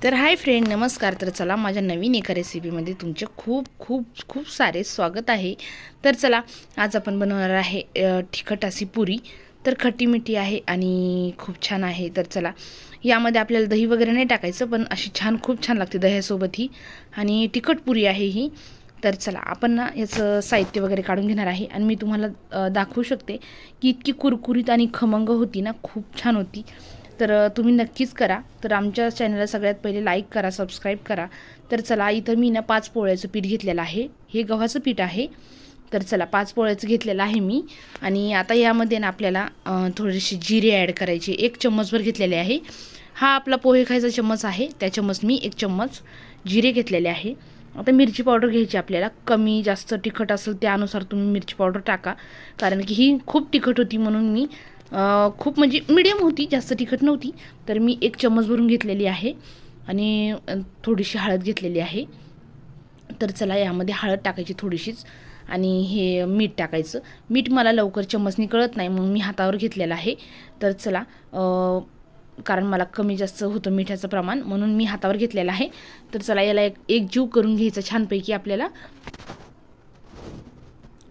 तर hi friend, नमस्कार. तर चला, माझ्या नवीन एका रेसिपीमध्ये तुमचे खूप खूप खूप सारे स्वागत आहे. तर चला, आज आपण बनवणार आहे तिखट अशी पुरी. तर खट्टी मिठी आहे आणि खूप छान आहे. तर चला, यामध्ये आपल्याला दही वगैरे नाही टाकायचं, पण अशी खूप छान लागते दह्यासोबत ही. आणि तिखट पुरी आहे ही. तर चला, आपण ना याचं साहित्य वगैरे काढून घेणार आहे आणि मी तुम्हाला दाखवू शकते की इतकी कुरकुरीत आणि खमंग होती ना, खूप छान होती. तर तुम्ही नक्कीच करा. तर आमच्या चॅनलला सगळ्यात पहिले लाईक करा, सबस्क्राईब करा. तर चला, इथं मी ना 5 पोळ्याचं पीठ घेतलेलं आहे. हे गव्हाचं पीठ आहे. तर चला, 5 पोळ्याचं घेतलेलं आहे मी. आणि आता यामध्ये ना आपल्याला थोडीशी जिरे ॲड करायची. 1 चम्मचभर घेतलेले आहे. हा आपला पोहे खायचा चम्मच आहे, त्या चम्मच मी 1 चम्मच जिरे घेतलेले आहे. आता मिरची पावडर घ्यायची आपल्याला. कमी जास्त तिखट असेल त्यानुसार तुम्ही मिरची पावडर टाका, कारण की ही खूप तिखट होती म्हणून मी खूप म्हणजे मीडियम होती, जास्त तिखट नव्हती. तर मी 1 चम्मच भरून घेतलेली आहे. आणि थोडीशी हळद घेतलेली आहे. तर चला, यामध्ये हळद टाकायची थोडीशीच आणि हे मीठ टाकायचं. मीठ मला लवकर चम्मचनी कळत नाही म्हणून मी हातावर घेतलेलं आहे. तर चला, कारण मला कमी जास्त होतं मिठाचं प्रमाण, म्हणून मी हातावर घेतलेलं आहे. तर चला, याला एकजीव करून घ्यायचं छानपैकी आपल्याला.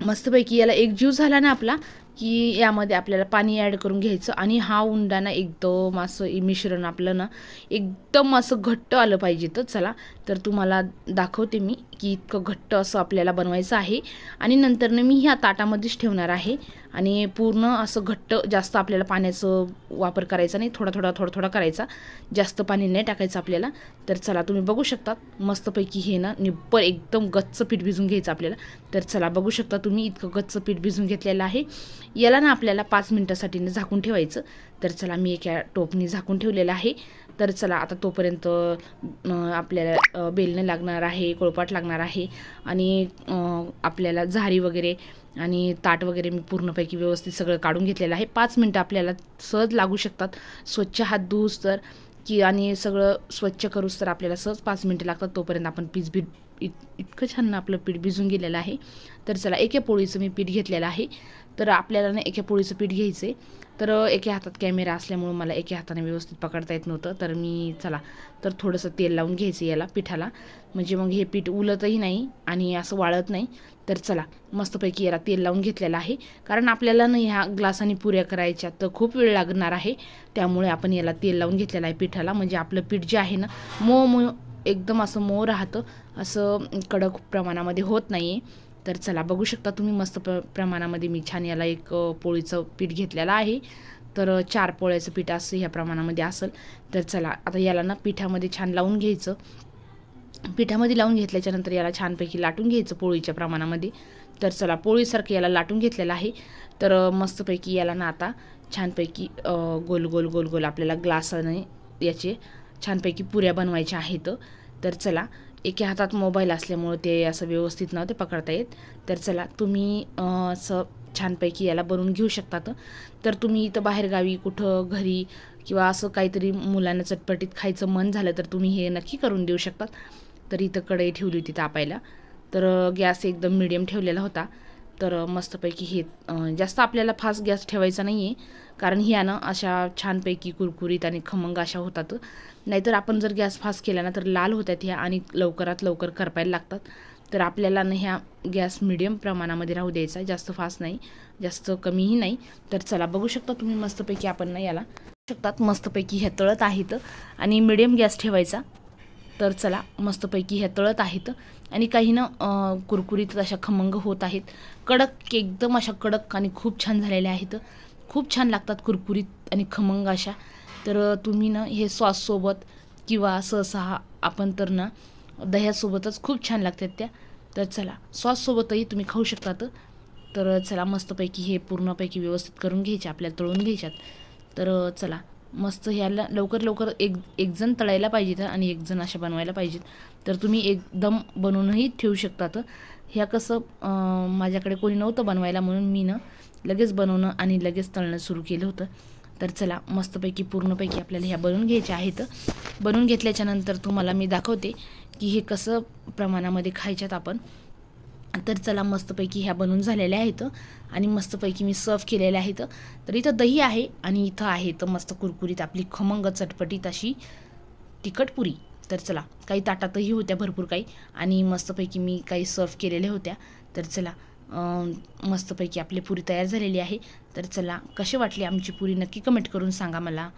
मस्तपैकी याला एकजीव झाला ना आपला, की यामध्ये आपल्याला पाणी ॲड करून घ्यायचं. आणि हा उंडा ना एकदम असं मिश्रण आपलं ना एकदम असं घट्ट आलं पाहिजे. तर चला, तर तुम्हाला दाखवते मी की इतकं घट्ट असं आपल्याला बनवायचं आहे. आणि नंतरनं मी ह्या ताटामध्येच ठेवणार आहे. आणि पूर्ण असं घट्ट, जास्त आपल्याला पाण्याचं वापर करायचा नाही, थोडा थोडा करायचा, जास्त पाणी नाही टाकायचं आपल्याला. तर चला, तुम्ही बघू शकता मस्तपैकी हे ना निब्बर एकदम गच्च पीठ भिजून घ्यायचं आपल्याला. तर चला, बघू शकता तुम्ही इतकं गच्च पीठ भिजून घेतलेलं आहे. याला ना आपल्याला 5 मिनटासाठी झाकून ठेवायचं. तर चला, मी एका टोपनी झाकून ठेवलेलं आहे. तर चला, आता तोपर्यंत आपल्याला बेलणे लागणार आहे, कोळपाट लागणार आहे. आणि आपल्याला झारी वगैरे आणि ताट वगैरे मी पूर्णपैकी व्यवस्थित सगळं काढून घेतलेलं आहे. 5 मिनटं आपल्याला सहज लागू शकतात. स्वच्छ हात धुऊस तर की आणि सगळं स्वच्छ करूस तर आपल्याला सहज 5 मिनटं लागतात. तोपर्यंत आपण इतकं छान आपलं पीठ भिजून गेलेलं आहे. तर चला, एका पोळीचं मी पीठ घेतलेलं आहे. तर आपल्याला ना एका पोळीचं पीठ घ्यायचं आहे. तर एका हातात कॅमेरा असल्यामुळं मला एका हाताने व्यवस्थित पकडता येत नव्हतं. तर मी चला, तर थोडंसं तेल लावून घ्यायचं याला पिठाला, म्हणजे मग हे पीठ उलतही नाही आणि असं वाळत नाही. तर चला, मस्तपैकी याला तेल लावून घेतलेलं आहे. कारण आपल्याला ना ह्या ग्लासाने पुऱ्या करायच्या तर खूप वेळ लागणार आहे. त्यामुळे आपण याला तेल लावून घेतलेलं आहे पिठाला, म्हणजे आपलं पीठ जे आहे ना मऊ एकदम असं मऊ राहतं, असं कडक प्रमाणामध्ये होत नाही आहे. तर चला, बघू शकता तुम्ही मस्त प्रमाणामध्ये मी छान याला एक पोळीचं पीठ घेतलेलं आहे. तर 4 पोळ्याचं पीठ असं ह्या प्रमाणामध्ये असेल. तर चला, आता याला ना पिठामध्ये छान लावून घ्यायचं. पिठामध्ये लावून घेतल्याच्यानंतर याला छानपैकी लाटून घ्यायचं पोळीच्या प्रमाणामध्ये. तर चला, पोळीसारखं याला लाटून घेतलेलं आहे. तर मस्तपैकी याला ना आता छानपैकी गोल गोल गोल गोल आपल्याला ग्लासाने याचे छानपैकी पुऱ्या बनवायच्या आहेत. तर चला, एका हातात मोबाईल असल्यामुळे ते असं व्यवस्थित नव्हते पकडता येत. तर चला, तुम्ही असं छानपैकी याला बनवून घेऊ शकतात. तर तुम्ही इथं बाहेरगावी कुठं घरी किंवा असं काहीतरी मुलांना चटपटीत खायचं मन झालं तर तुम्ही हे नक्की करून देऊ शकतात. तर इथं कढई ठेवली होती तापायला. तर गॅस एकदम मिडियम ठेवलेला होता. तर मस्तपैकी हे जास्त आपल्याला फास्ट गॅस ठेवायचा नाही आहे, कारण ह्या ना अशा छानपैकी कुरकुरीत आणि खमंग अशा होतात. नाहीतर आपण जर गॅस फास्ट केला ना तर लाल होतात ह्या आणि लवकरात लवकर करपायला लागतात. तर आपल्याला ना ह्या गॅस मिडियम प्रमाणामध्ये राहू द्यायचा, जास्त फास्ट नाही, जास्त कमीही नाही. तर चला, बघू शकता तुम्ही मस्तपैकी आपण ना याला शकतात मस्तपैकी ह्या तळत आहेत आणि मिडियम गॅस ठेवायचा. तर चला, मस्तपैकी ह्या तळत आहेत आणि काही ना कुरकुरीत अशा खमंग होत आहेत. कडक एकदम अशा कडक आणि खूप छान झालेल्या आहेत. खूप छान लागतात कुरकुरीत आणि खमंग अशा. तर तुम्ही ना हे सॉससोबत किंवा सहसा आपण तर ना दह्यासोबतच खूप छान लागतात त्या. तर चला, सॉससोबतही तुम्ही खाऊ शकतात. तर चला, मस्तपैकी हे पूर्णपैकी व्यवस्थित करून घ्यायचे, आपल्याला तळून घ्यायच्यात. तर चला, मस्त ह्याला लवकर लवकर एक जण तळायला पाहिजेत आणि एक जण अशा बनवायला पाहिजेत. तर तुम्ही एकदम बनवूनही ठेवू शकतात. ह्या कसं माझ्याकडे कोणी नव्हतं बनवायला म्हणून मी ना लगेच बनवणं आणि लगेच तळणं सुरू केलं होतं. तर चला, मस्तपैकी पूर्णपैकी आपल्याला ह्या बनवून घ्यायच्या आहेत. बनवून घेतल्याच्यानंतर तुम्हाला मी दाखवते की हे कसं प्रमाणामध्ये खायच्यात आपण. तर चला, मस्तपैकी ह्या बनवून झालेल्या आहेत आणि मस्तपैकी मी सर्व केलेल्या आहेत. तर इथं दही आहे आणि इथं आहे तर मस्त कुरकुरीत आपली खमंग चटपटीत अशी तिखट पुरी. तर चला, काही ताटातही होत्या भरपूर काही, आणि मस्तपैकी मी काही सर्व केलेल्या होत्या. तर चला, मस्तपैकी आपली पुरी तयार झालेली आहे. तर चला, कशी वाटली आमची पुरी नक्की कमेंट करून सांगा मला.